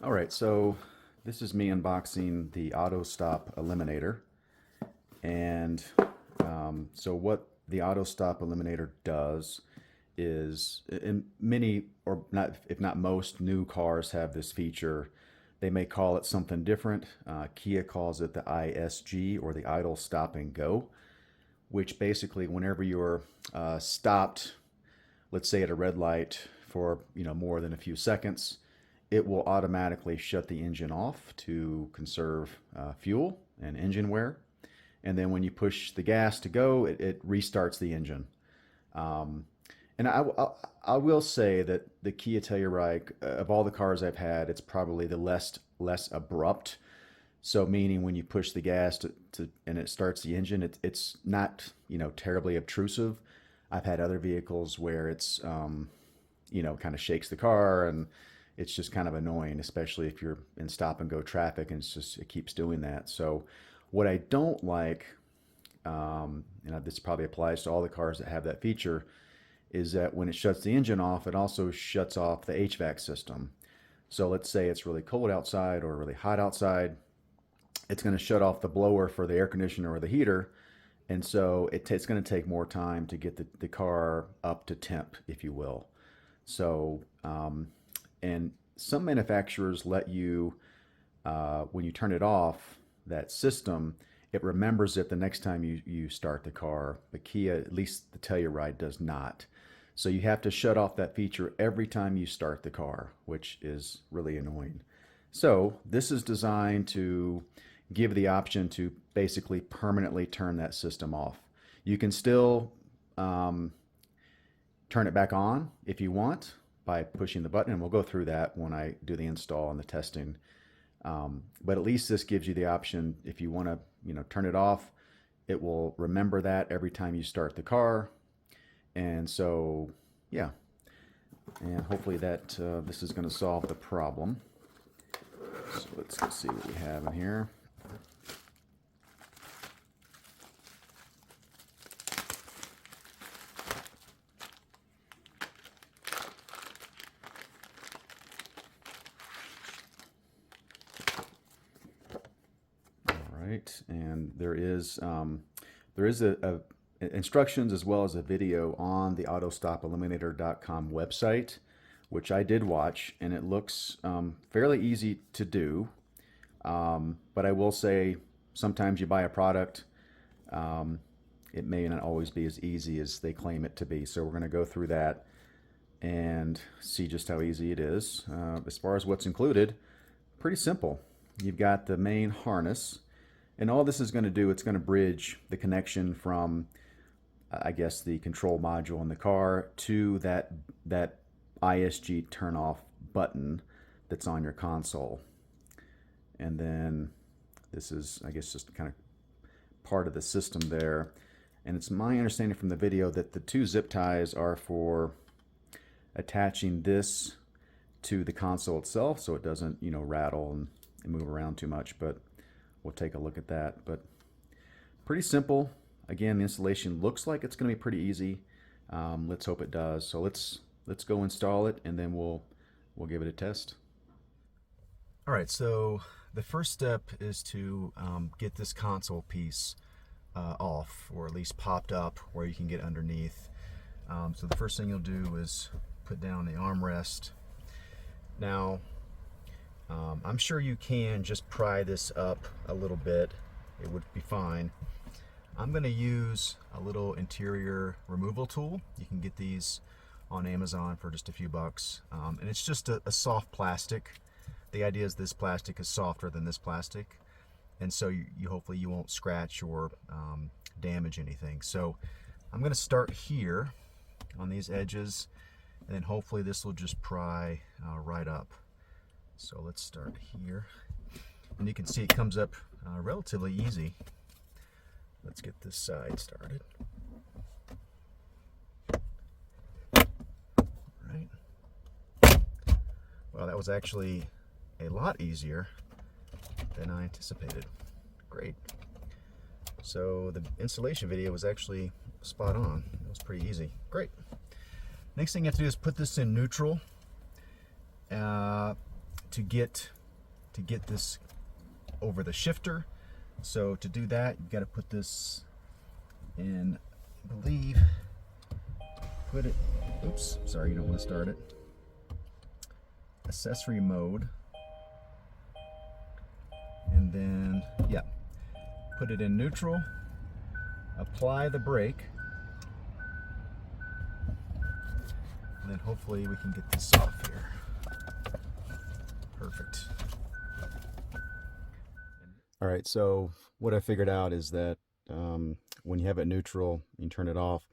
All right, so this is me unboxing the Autostop Eliminator. And so what the Autostop Eliminator does is, in many, or not, if not most, new cars have this feature. They may call it something different. Kia calls it the ISG, or the Idle Stop and Go, which basically whenever you're stopped, let's say at a red light for more than a few seconds, it will automatically shut the engine off to conserve fuel and engine wear. And then when you push the gas to go, it restarts the engine. Um, and I will say that the Kia Telluride, of all the cars I've had, it's probably the less abrupt. So meaning when you push the gas and it starts the engine, it's not terribly obtrusive. I've had other vehicles where it's kind of shakes the car, and it's just kind of annoying, especially if you're in stop and go traffic, and it keeps doing that. So what I don't like, this probably applies to all the cars that have that feature, is that when it shuts the engine off, it also shuts off the HVAC system. So let's say it's really cold outside or really hot outside, it's going to shut off the blower for the air conditioner or the heater. And so it's going to take more time to get the car up to temp, if you will. So, and some manufacturers let you, when you turn it off, that system, it remembers it the next time you start the car. But Kia, at least the Telluride, does not. So you have to shut off that feature every time you start the car, which is really annoying. So this is designed to give the option to basically permanently turn that system off. You can still turn it back on if you want by pushing the button, and we'll go through that when I do the install and the testing. But at least this gives you the option, if you want to turn it off, it will remember that every time you start the car. And so, yeah, and hopefully that this is going to solve the problem. So let's see what we have in here. Right, and there is a instructions as well as a video on the autostopeliminator.com website, which I did watch, and it looks fairly easy to do. But I will say, sometimes you buy a product, it may not always be as easy as they claim it to be. So we're going to go through that and see just how easy it is. As far as what's included, pretty simple. You've got the main harness. And all this is going to do, it's going to bridge the connection from, I guess, the control module in the car to that ISG turn off button that's on your console. And then this is, I guess, just kind of part of the system there. And it's my understanding from the video that the two zip ties are for attaching this to the console itself, so it doesn't, rattle and move around too much. But we'll take a look at that. But pretty simple. Again, the installation looks like it's going to be pretty easy. Let's hope it does. So let's go install it, and then we'll give it a test. All right. So the first step is to get this console piece off, or at least popped up where you can get underneath. So the first thing you'll do is put down the armrest. Now, I'm sure you can just pry this up a little bit. It would be fine. I'm going to use a little interior removal tool. You can get these on Amazon for just a few bucks. And it's just a soft plastic. The idea is this plastic is softer than this plastic. And so hopefully you won't scratch or damage anything. So I'm going to start here on these edges, and then hopefully this will just pry right up. So let's start here, and you can see it comes up relatively easy. Let's get this side started. All right. Well, that was actually a lot easier than I anticipated. Great. So the installation video was actually spot on. It was pretty easy. Great. Next thing you have to do is put this in neutral. to get this over the shifter. So to do that, you've got to put this in, I believe, put it, oops, sorry, you don't want to start it. Accessory mode. And then, yeah, put it in neutral, apply the brake, and then hopefully we can get this off here. Perfect. All right, so what I figured out is that when you have it neutral, you turn it off,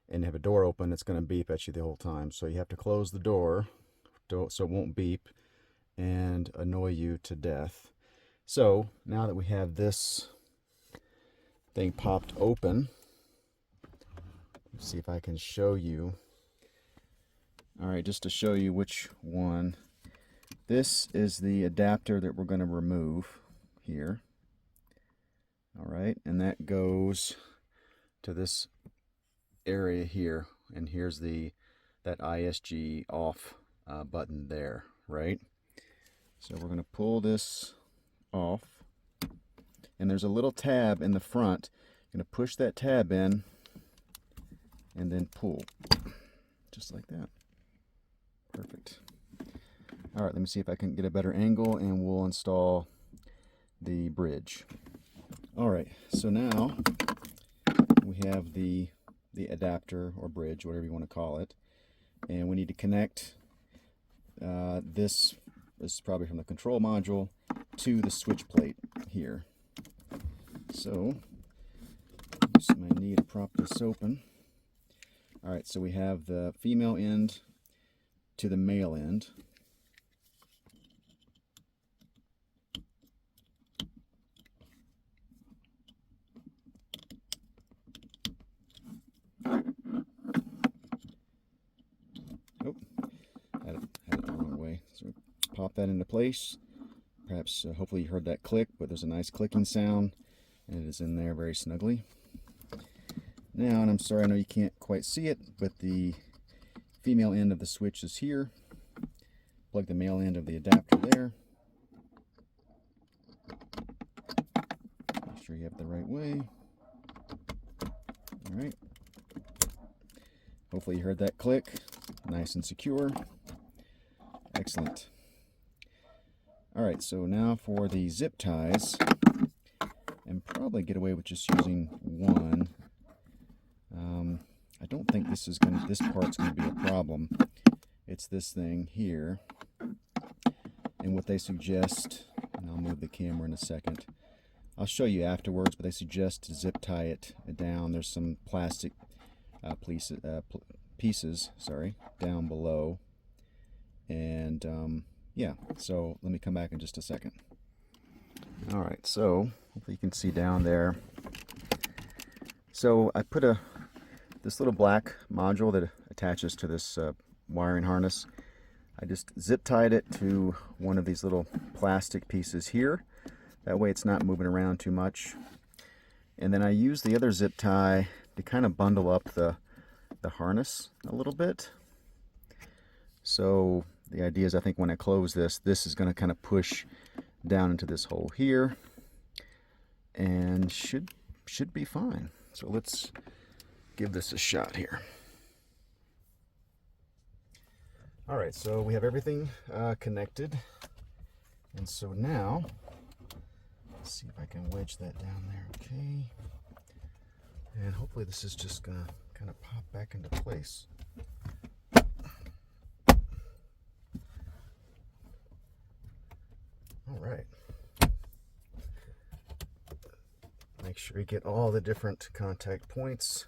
and you have a door open, it's going to beep at you the whole time. So you have to close the door so it won't beep and annoy you to death. So now that we have this thing popped open, let's see if I can show you. All right, just to show you which one. This is the adapter that we're going to remove here. All right, and that goes to this area here, and here's that ISG off button there, right? So we're going to pull this off, and there's a little tab in the front. You're going to push that tab in and then pull, just like that. Perfect. All right, let me see if I can get a better angle, and we'll install the bridge. All right, so now we have the adapter or bridge, whatever you want to call it, and we need to connect this is probably from the control module to the switch plate here. So just my knee to prop this open. All right, so we have the female end to the male end. Oh, had it the wrong way. So pop that into place. Perhaps, hopefully you heard that click, but there's a nice clicking sound, and it is in there very snugly. Now, and I'm sorry, I know you can't quite see it, but the female end of the switch is here. Plug the male end of the adapter there. Make sure you have it the right way. All right. Hopefully you heard that click. Nice and secure. Excellent. All right, so now for the zip ties, and probably get away with just using one. I don't think this part's gonna be a problem. It's this thing here, and what they suggest, and I'll move the camera in a second. I'll show you afterwards, but they suggest to zip tie it down. There's some plastic pieces, down below, and yeah. So let me come back in just a second. All right, so hopefully you can see down there. So I put this little black module that attaches to this wiring harness. I just zip tied it to one of these little plastic pieces here. That way it's not moving around too much. And then I use the other zip tie to kind of bundle up the harness a little bit. So the idea is, I think when I close this is going to kind of push down into this hole here, and should be fine. So let's give this a shot here. All right, so we have everything connected, and so now let's see if I can wedge that down there. Okay, and hopefully this is just gonna kind of pop back into place. All right. Make sure you get all the different contact points.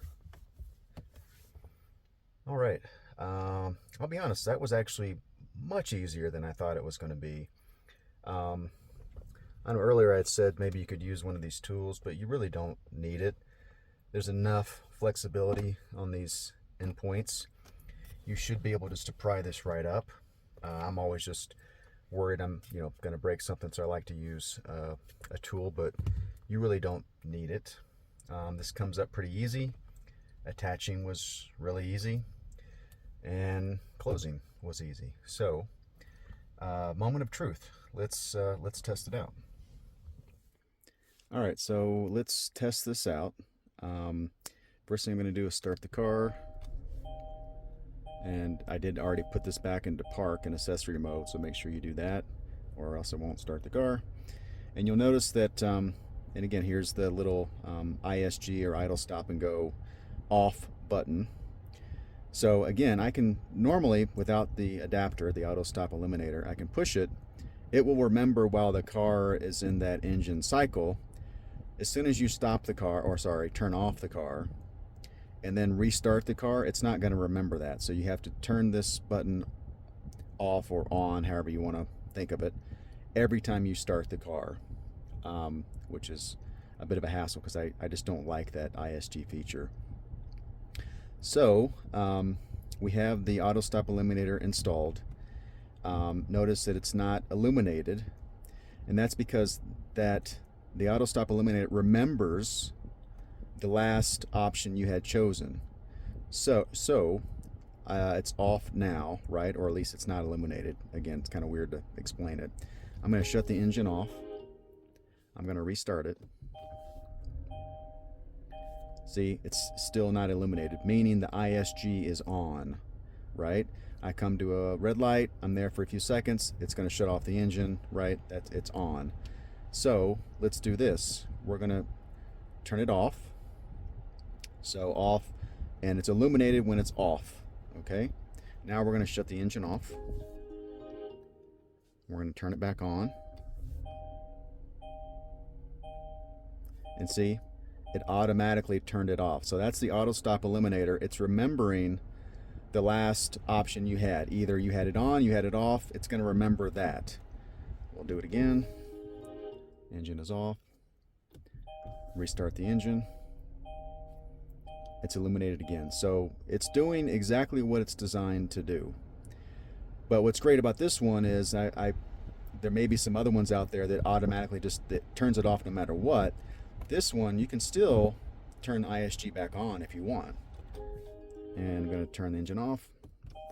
All right. I'll be honest, that was actually much easier than I thought it was going to be. I know earlier I had said maybe you could use one of these tools, but you really don't need it. There's enough flexibility on these endpoints. You should be able just to pry this right up. I'm always just worried I'm going to break something, so I like to use a tool, but you really don't need it. This comes up pretty easy. Attaching was really easy, and closing was easy. So moment of truth. Let's test it out. All right, so let's test this out. First thing I'm going to do is start the car. And I did already put this back into park and accessory mode, so make sure you do that, or else it won't start the car. And you'll notice that, and again, here's the little ISG or idle stop and go off button. So again, I can normally, without the adapter, the Autostop Eliminator, I can push it. It will remember while the car is in that engine cycle. As soon as you stop the car, or sorry, turn off the car, and then restart the car, it's not going to remember that. So you have to turn this button off or on, however you want to think of it, every time you start the car, which is a bit of a hassle because I just don't like that ISG feature. So we have the Autostop Eliminator installed. Notice that it's not illuminated, and that's because that the Autostop Eliminator remembers the last option you had chosen. So it's off now, right? Or at least it's not illuminated. Again, it's kind of weird to explain it. I'm going to shut the engine off. I'm going to restart it. See, it's still not illuminated, meaning the ISG is on, right? I come to a red light, I'm there for a few seconds, it's going to shut off the engine, right? It's on. So let's do this. We're going to turn it off. So off, and it's illuminated when it's off. Okay, now we're going to shut the engine off. We're going to turn it back on, and see, it automatically turned it off. So that's the Autostop Eliminator. It's remembering the last option you had. Either you had it on, you had it off. It's going to remember that. We'll do it again. Engine is off. Restart the engine. It's illuminated again. So it's doing exactly what it's designed to do. But what's great about this one is there may be some other ones out there that automatically that turns it off no matter what. This one, you can still turn ISG back on if you want. And I'm going to turn the engine off,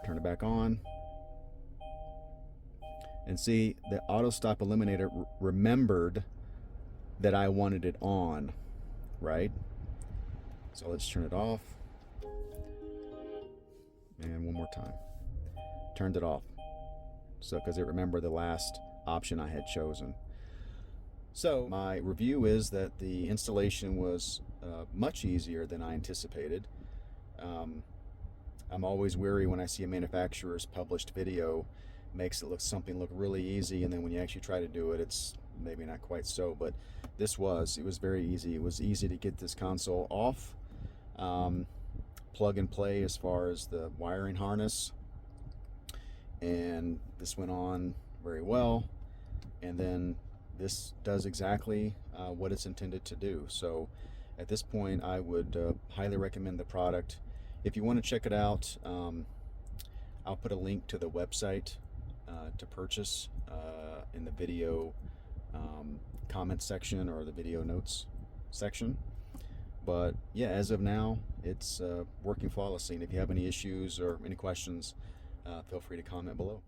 turn it back on. And see, the Autostop Eliminator remembered that I wanted it on, right? So let's turn it off. And one more time. Turned it off. So, because it remembered the last option I had chosen. So, my review is that the installation was much easier than I anticipated. I'm always weary when I see a manufacturer's published video makes it something look really easy, and then when you actually try to do it, it's maybe not quite so. But it was very easy. It was easy to get this console off, plug and play as far as the wiring harness, and this went on very well. And then this does exactly what it's intended to do. So at this point, I would highly recommend the product. If you want to check it out, I'll put a link to the website to purchase in the video comment section or the video notes section. But yeah, as of now, it's working flawlessly. And if you have any issues or any questions, feel free to comment below.